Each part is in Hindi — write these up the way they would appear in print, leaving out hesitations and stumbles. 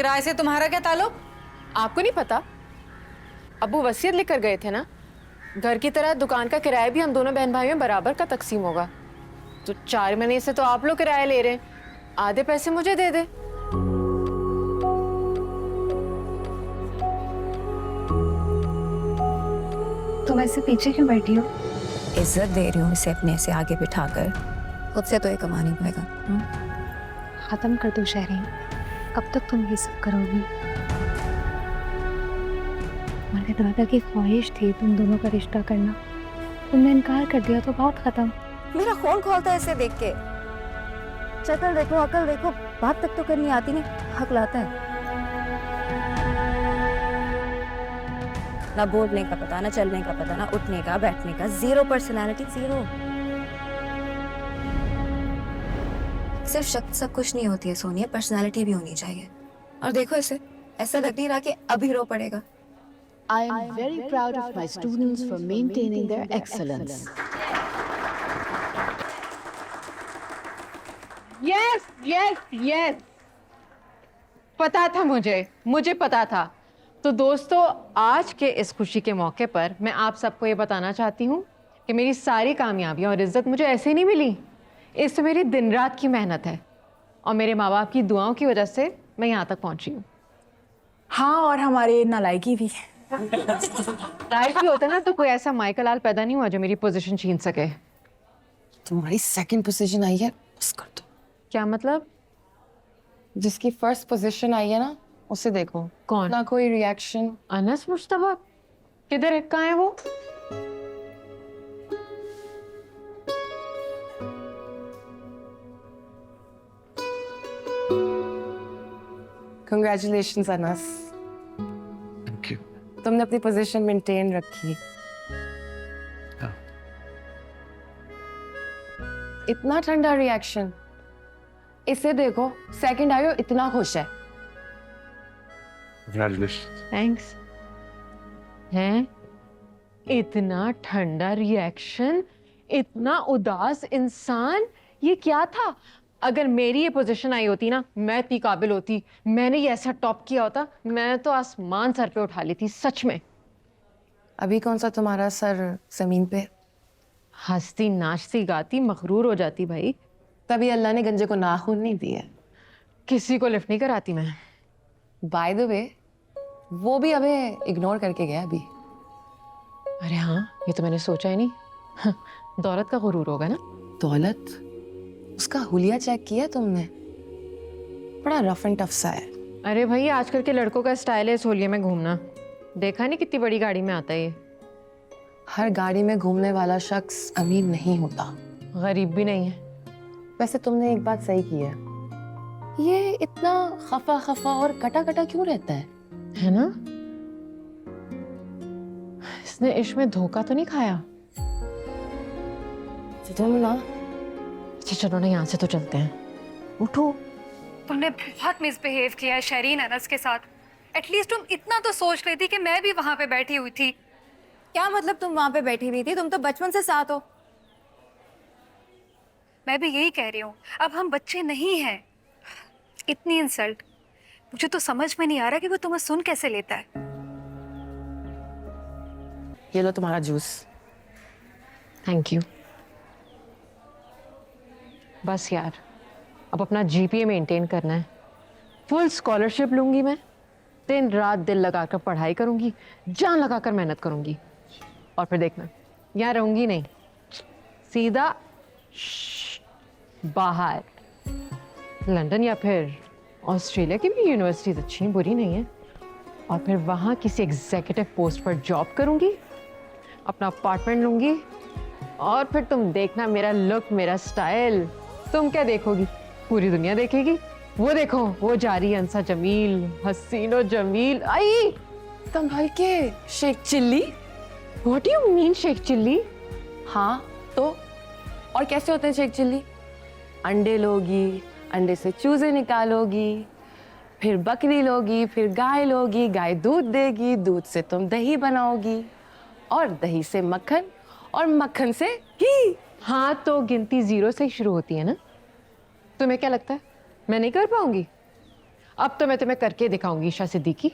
किराए से तुम्हारा क्या ताल्लुक? आपको नहीं पता? अब्बू वसीयत लिख कर गए थे ना, घर की तरह दुकान का किराया भी हम दोनों बहन भाइयों में बराबर का तकसीम होगा। तो 4 महीने से तो आप लोग किराया ले रहे हैं, आधे पैसे मुझे दे दे। तुम ऐसे पीछे क्यों बैठी हो? इज्जत दे रही हूँ इसे अपने से आगे बिठाकर, खुद से तो ये कमा नहीं पाएगा। खत्म कर दो शहरीन, कब तक तुम ये सब करोगी? मेरे दादा की ख्वाहिश थी तुम दोनों का रिश्ता करना, तुमने इनकार कर दिया तो बात खत्म। मेरा खून खोलता है इसे देख के। शक्ल देखो, अकल देखो, बात तक तो करनी आती नहीं, हक लाता है। ना बोलने का पता, ना चलने का पता, ना उठने का, बैठने का, जीरो पर्सनालिटी, जीरो। सिर्फ शक्ल सब कुछ नहीं होती है सोनिया, पर्सनालिटी भी होनी चाहिए। और देखो इसे, ऐसा लग नहीं रहा कि अभी रो पड़ेगा। I am very proud of my students for maintaining their excellence. Yes yes yes, पता था मुझे पता था। तो दोस्तों, आज के इस खुशी के मौके पर मैं आप सबको ये बताना चाहती हूँ कि मेरी सारी कामयाबियाँ और इज्जत मुझे ऐसे ही नहीं मिली, इससे मेरी दिन रात की मेहनत है और मेरे माँ बाप की दुआओं की वजह से मैं यहाँ तक पहुँची हूँ। हाँ, और हमारे नालायकी भी। लाइफ भी होता ना तो कोई ऐसा माइकल लाल पैदा नहीं हुआ जो मेरी पोजीशन छीन सके। तुम्हारी सेकंड पोजीशन आई है, बस कर दो। क्या मतलब? जिसकी फर्स्ट पोजीशन आई है ना, उसे देखो। कौन? ना कोई रिएक्शन। अनस मुश्तबा किधर है, कहाँ है वो? Congratulations Anas, thank you. तुमने अपनी पोजीशन मेंटेन रखी। इतना ठंडा रिएक्शन, इसे देखो, सेकंड आई हो इतना खुश है। Congratulations। थैंक्स। हैं? इतना ठंडा रिएक्शन, इतना उदास इंसान, ये क्या था? अगर मेरी ये पोजीशन आई होती ना, मैं इतनी काबिल होती, मैंने ये ऐसा टॉप किया होता, मैं तो आसमान सर पे उठा लेती सच में। अभी कौन सा तुम्हारा सर जमीन पे? हंसती नाचती गाती मगरूर हो जाती भाई। तभी अल्लाह ने गंजे को नाखून नहीं दिए। किसी को लिफ्ट नहीं कराती मैं। बाय द वे, वो भी हमें इग्नोर करके गया अभी। अरे हाँ, ये तो मैंने सोचा ही नहीं। दौलत का गुरूर होगा ना। दौलत? उसका हुलिया चेक किया तुमने? बड़ा रफ एंड टफ सा है। अरे भाई, आजकल के लड़कों का स्टाइल है इस होलिये में घूमना। देखा नहीं कितनी बड़ी गाड़ी में आता है ये। हर गाड़ी में घूमने वाला शख्स अमीर नहीं होता, गरीब भी नहीं है। वैसे तुमने एक बात सही की है, ये इतना खफा खफा और कटा कटा क्यों रहता है ना? इसने इश्क में धोखा तो नहीं खाया? तुम ना। अच्छा चलो ना, यहाँ से तो चलते हैं। उठो। तुमने बहुत मिसबिहेव किया है शरीन अनस के साथ। एटलीस्ट तुम इतना तो सोच रही थी कि मैं भी वहां पे बैठी हुई थी। क्या मतलब तुम वहां पे बैठी हुई थी? तुम तो बचपन से साथ हो। मैं भी यही कह रही हूँ, अब हम बच्चे नहीं हैं। इतनी इंसल्ट, मुझे तो समझ में नहीं आ रहा कि वो तुम्हें सुन कैसे लेता है। ये लो तुम्हारा जूस। Thank you. बस यार, अब अपना जीपीए मेंटेन करना है। फुल स्कॉलरशिप लूंगी मैं, दिन रात दिल लगाकर पढ़ाई करूंगी, जान लगाकर मेहनत करूंगी। और फिर देखना, यहाँ रहूंगी नहीं, सीधा बाहर लंदन या फिर ऑस्ट्रेलिया की भी यूनिवर्सिटीज अच्छी बुरी नहीं है, और फिर वहाँ किसी एग्जीक्यूटिव पोस्ट पर जॉब करूंगी, अपना अपार्टमेंट लूंगी, और फिर तुम देखना मेरा लुक, मेरा स्टाइल। तुम क्या देखोगी, पूरी दुनिया देखेगी। वो देखो, वो जा रही है अंसा जमील, हसीनो जमील। आई संभाल के। Sheikh Chilli? What you mean Sheikh Chilli? हाँ तो और कैसे होते हैं शेख चिल्ली? अंडे लोगी, अंडे से चूजे निकालोगी, फिर बकरी लोगी, फिर गाय लोगी, गाय दूध देगी, दूध से तुम दही बनाओगी, और दही से मक्खन, और मक्खन से घी। हाँ तो गिनती 0 से ही शुरू होती है ना? तुम्हें क्या लगता है मैं नहीं कर पाऊंगी? अब तो मैं तुम्हें करके दिखाऊंगी ईशा सिद्दीकी।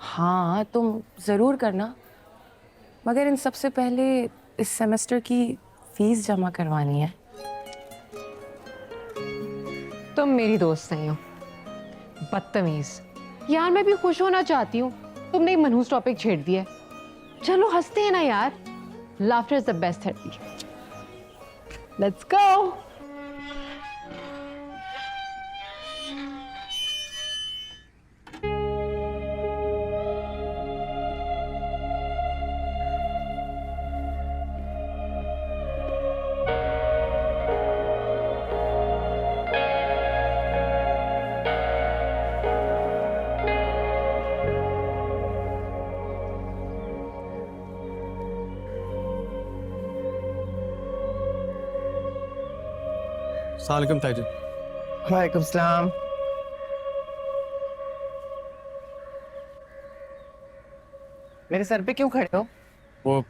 हाँ तुम ज़रूर करना, मगर इन सबसे पहले इस सेमेस्टर की फीस जमा करवानी है। तुम मेरी दोस्त नहीं हो, बदतमीज। यार मैं भी खुश होना चाहती हूँ, तुमने एक मनहूस टॉपिक छेड़ दिया है। चलो हंसते हैं ना यार, laughter is the best therapy. Let's go. सलाम ताईजान। वालेकुम सलाम। मेरे सर पे क्यों खड़े हो? वो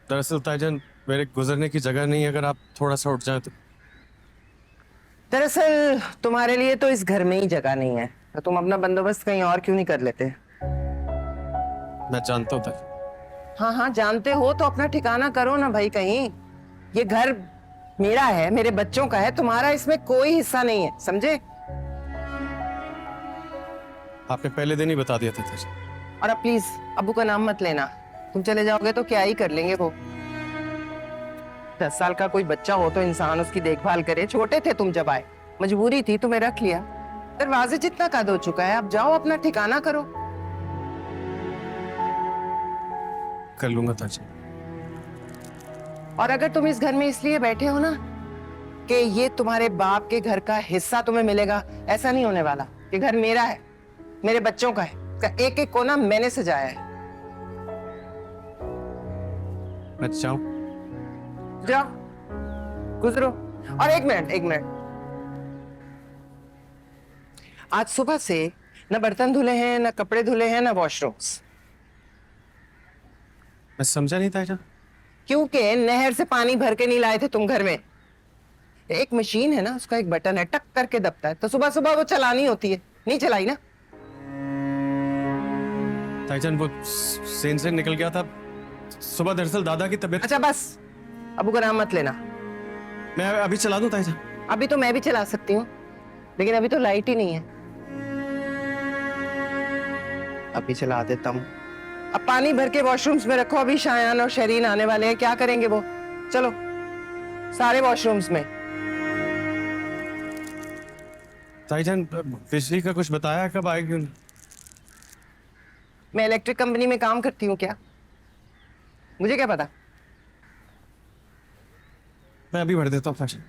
दरअसल ताईजान मेरे गुजरने की जगह नहीं है, अगर आप थोड़ा सा उठ जाए तो। दरअसल तुम्हारे लिए तो इस घर में ही जगह नहीं है, तो तुम अपना बंदोबस्त कहीं और क्यों नहीं कर लेते? मैं जानता हूँ ताईजान। हाँ हाँ जानते हो तो अपना ठिकाना करो ना भाई कहीं। ये घर मेरा है, मेरे बच्चों का है, तुम्हारा इसमें कोई हिस्सा नहीं है, समझे? आपने पहले दिन ही बता दिया था ताईजान। और अब प्लीज अब्बू का नाम मत लेना, तुम चले जाओगे तो क्या ही कर लेंगे वो। 10 साल का कोई बच्चा हो तो इंसान उसकी देखभाल करे। छोटे थे तुम जब आए, मजबूरी थी, तुम्हें रख लिया। दरवाजे जितना कद हो चुका है, अब जाओ अपना ठिकाना करो। कर लूंगा ताईजान। और अगर तुम इस घर में इसलिए बैठे हो ना कि ये तुम्हारे बाप के घर का हिस्सा तुम्हें मिलेगा, ऐसा नहीं होने वाला। ये घर मेरा है, मेरे बच्चों का है, इसका एक एक कोना मैंने सजाया है। मैं जाऊं? जाओ गुजरो। और एक मिनट, आज सुबह से न बर्तन धुले हैं, न कपड़े धुले हैं, न वॉशरूम्स। मैं समझा नहीं ताईजान। क्योंकि नहर से पानी भर के नहीं लाए थे तुम घर में। एक मशीन है ना, उसका एक बटन है, टक करके दबता है, तो सुबह सुबह वो चलानी होती है, नहीं चलाई ना। ताईजान वो सेन से निकल गया था सुबह, दरअसल दादा की तबीयत। अच्छा बस, अबू का नाम मत लेना। मैं अभी चला दूं ताईजान? अभी तो मैं भी चला सकती हूँ, लेकिन अभी तो लाइट ही नहीं है। अभी चला देता हूँ। अब पानी भर के वॉशरूम्स में रखो, अभी शायान और शरीन आने वाले हैं, क्या करेंगे वो? चलो सारे वॉशरूम्स में। ताईजान बिजली का कुछ बताया, कब आएगी? मैं इलेक्ट्रिक कंपनी में काम करती हूँ क्या? मुझे क्या पता। मैं अभी भर देता हूँ ताईजान।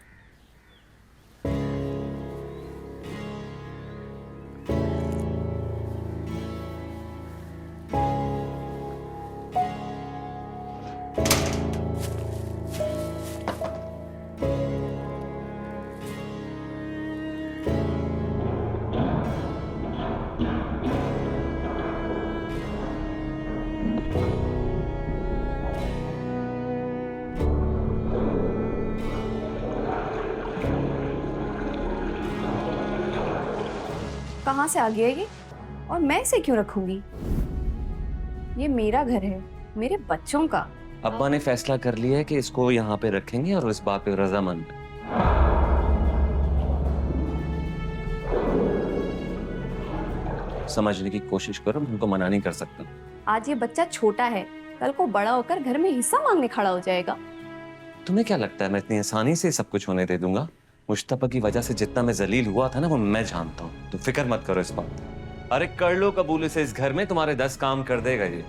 कहाँ से आ गया ये? और मैं इसे क्यों रखूंगी? ये मेरा घर है, मेरे बच्चों का। अब्बा ने फैसला कर लिया है कि इसको यहाँ पे रखेंगे और इस बात पे रजामंद। समझने की कोशिश करो, मैं उनको मना नहीं कर सकता। आज ये बच्चा छोटा है, कल को बड़ा होकर घर में हिस्सा मांगने खड़ा हो जाएगा। तुम्हें क्या लगता है मैं इतनी आसानी से सब कुछ होने दे दूंगा? मुश्तबा की वजह से जितना मैं जलील हुआ था ना, वो मैं जानता हूँ, तो फिक्र मत करो इस बात। अरे कर लो कबूल इसे, इस घर में तुम्हारे 10 काम कर देगा ये।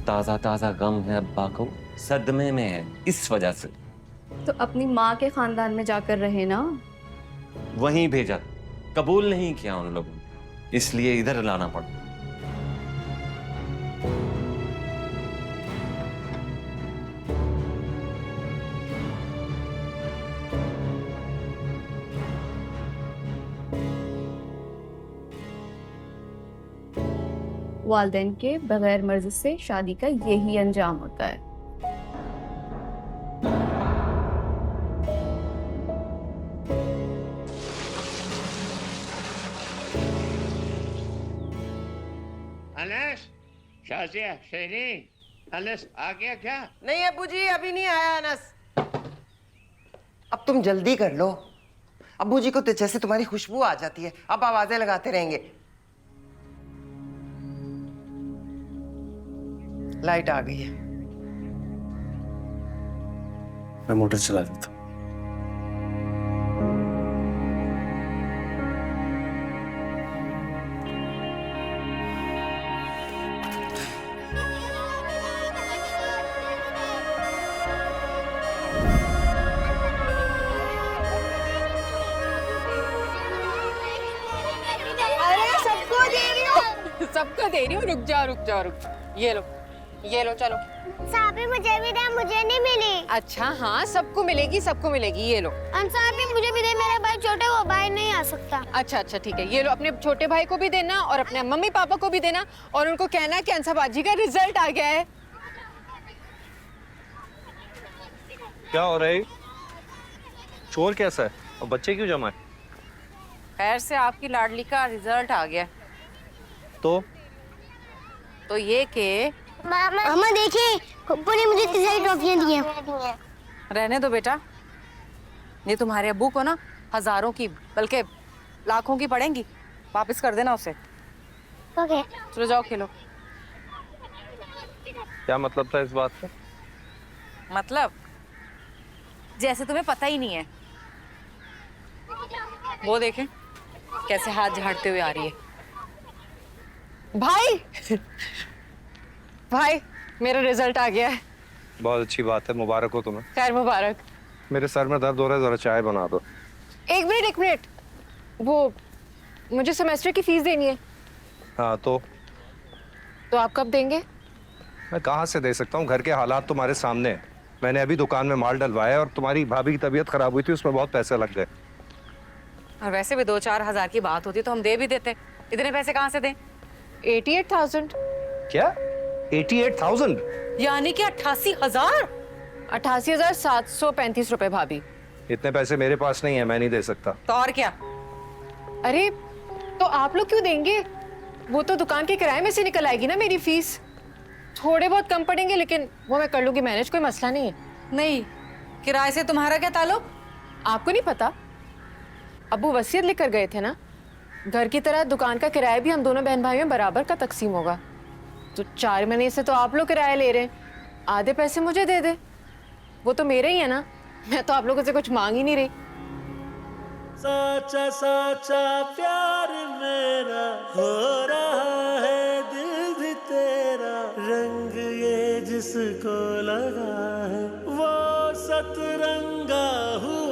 ताजा ताजा गम है अब्बा को, सदमे में है इस वजह से। तो अपनी माँ के खानदान में जाकर रहे ना। वहीं भेजा, कबूल नहीं किया उन लोगों ने, इसलिए इधर लाना पड़ा। वालिदैन के बगैर मर्जी से शादी का यही अंजाम होता है। अनस, शाजिया, शेरी, अनस आ गया क्या? नहीं अब्बू जी, अभी नहीं आया अनस। अब तुम जल्दी कर लो। अब्बू जी को तो जैसे तुम्हारी खुशबू आ जाती है, अब आवाजें लगाते रहेंगे। लाइट आ गई है। मैं मोटर चला देता हूँ। सबको दे रही हूँ। रुक जाओ रुक जाओ रुक जाओ। ये लो चलो। साहबी मुझे भी दे, मुझे नहीं मिली। अच्छा हाँ, सबको मिलेगी सबको मिलेगी। ये लो। साहबी मुझे भी दे, मेरा भाई छोटा, वो भाई नहीं आ सकता। अच्छा अच्छा ठीक है, ये लो। अपने छोटे भाई को भी देना और अपने मम्मी पापा को भी देना, और उनको कहना कि अंसाबाजी का रिजल्ट आ गया है। क्या हो रहा है? शोर कैसा है और बच्चे क्यों जमा है? खैर से आपकी लाडली का रिजल्ट आ गया। तो ये के मामा देखिए, पप्पू ने मुझे इतनी सारी ट्रॉफियां दी हैं। रहने दो बेटा, ये तुम्हारे अब्बू को ना हजारों की बल्कि लाखों की पड़ेंगी। वापस कर देना उसे। ओके। चलो जाओ खेलो। क्या मतलब था इस बात का? मतलब जैसे तुम्हें पता ही नहीं है। वो देखें कैसे हाथ झाड़ते हुए आ रही है। भाई भाई, मेरा रिजल्ट आ गया है। बहुत अच्छी बात है, मुबारक हो तुम्हें। खैर मुबारक। मेरे सर में दर्द हो रहा है, जरा चाय बना दो। एक मिनट। वो मुझे सेमेस्टर की फीस देनी है। हाँ तो आप कब देंगे? मैं कहाँ से दे सकता हूँ? घर के हालात तुम्हारे सामने हैं। मैंने अभी दुकान में माल डलवाया और तुम्हारी भाभी की तबीयत खराब हुई थी, उसमें बहुत पैसे लग गए। और वैसे भी 2-4 हजार की बात होती तो हम दे भी देते। इतने पैसे कहाँ से दें? 88,000। क्या? 88,000? यानी कि 88,000? 88,735 रुपए भाभी। इतने पैसे मेरे पास नहीं है, मैं नहीं दे सकता। तो और क्या? अरे तो आप लोग क्यों देंगे? वो तो दुकान के किराए में से निकल आएगी ना मेरी फीस। थोड़े बहुत कम पड़ेंगे, लेकिन वो मैं कर लूंगी मैनेज, कोई मसला नहीं है। नहीं, किराए से तुम्हारा क्या ताल्लुक? आपको नहीं पता? अब्बू वसीयत लिख कर गए थे ना, घर की तरह दुकान का किराया भी हम दोनों बहन भाइयों में बराबर का तकसीम होगा। तो 4 महीने से तो आप लोग किराया ले रहे हैं, आधे पैसे मुझे दे दे। वो तो मेरे ही है ना, मैं तो आप लोगों से कुछ मांग ही नहीं रही। साचा साचा प्यार मेरा हो रहा है, दिल भी तेरा, रंग ये जिसको लगा है वो सतरंगा हुआ